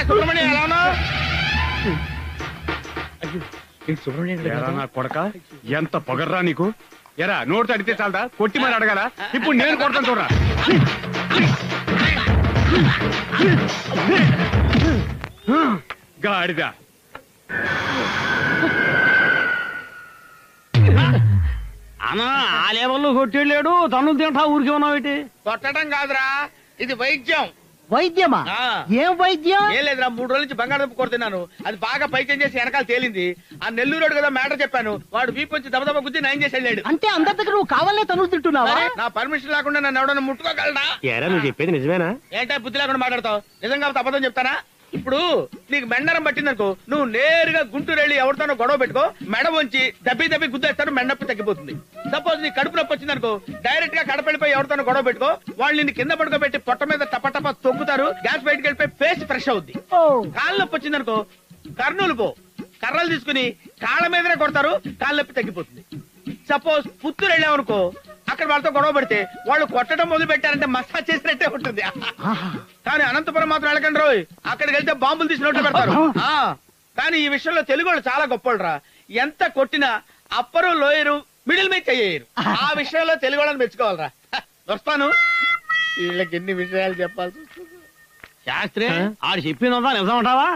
సుబ్రహ్మణ్యం ఎలా ఉన్నావు? నా కొడక ఎంత పొగర్రా నీకు. ఎరా నోటితో అడిగితే చాలదా, కొట్టి మరి అడగాల? ఇప్పుడు నేను కొడతాను చూడరా. గాడిద అన్నా ఆ లెవెల్లో కొట్టేళ్ళాడు, తను తింటా ఊరికి ఉన్నావు. కొట్టడం కాదురా, ఇది వైద్యం. వైద్యమా? ఏం వైద్యం? ఏం లేదురా, 3 రోజుల నుంచి బంగాళదుంప కొడుతున్నాను. అది బాగా పైత్యం చేసి వెనకాల తేలింది. ఆ నెల్లూరు కదా మ్యాటర్ చెప్పాను, వాడు వీపు వచ్చి దెబ్బ గుద్ది నయం చేసి వెళ్ళాడు. అంటే అందరి దగ్గర నువ్వు కావాలనే తనులు తింటున్నావా? నా పర్మిషన్ లేకుండా నన్ను ఎవడన్నా ముట్టుకోగలడా? నువ్వు చెప్పేది నిజమేనా? ఏంటో బుద్ధి లేకుండా మాట్లాడతావు? నిజంగా అబద్ధం చెప్తానా? ఇప్పుడు నీకు మెండరం పట్టిందనుకో, నువ్వు నేరుగా గుంటూరు వెళ్ళి ఎవరితోనో గొడవ పెట్టుకో, మెడ వంచి దబ్బి గుద్దేస్తాడు, మెండప్పి తగ్గిపోతుంది. సపోజ్ నీ కడుపు నొప్పి వచ్చిందనుకో, డైరెక్ట్ గా కడపడిపోయి ఎవరితోనో గొడవ పెట్టుకో, వాళ్ళు నిన్ను కింద పడుకోబెట్టి పొట్ట మీద టప తొక్కుతారు, గ్యాస్ బయటకు వెళ్ళిపోయి ఫేస్ ఫ్రెష్ అవుద్ది. కాళ్ళ నొప్పి వచ్చిందనుకో, కర్నూలు పో, కర్రలు తీసుకుని కాళ్ళ మీదనే కొడతారు, కాళ్ళ నొప్పి తగ్గిపోతుంది. సపోజ్ పుత్తూరు వెళ్ళామనుకో, అక్కడ వాళ్ళతో గొడవ పెడితే వాళ్ళు కొట్టడం మొదలు పెట్టారంటే మసాజ్ చేసినట్టే ఉంటుంది. కానీ అనంతపురం మాత్రం వెళ్ళకండి రోయ్, అక్కడికి వెళ్తే బాంబులు తీసినట్టు పెడతారు. కానీ ఈ విషయంలో తెలుగు వాళ్ళు చాలా గొప్పరా. ఎంత కొట్టినా అప్పరు లోయరు మిడిల్ మీద చెయ్యరు. ఆ విషయంలో తెలుగు వాళ్ళని మెచ్చుకోవాలరా. వస్తాను, వీళ్ళకి ఎన్ని విషయాలు చెప్పాల్సి. శాస్త్రి ఆడు చెప్పిందా నిజం ఉంటావా?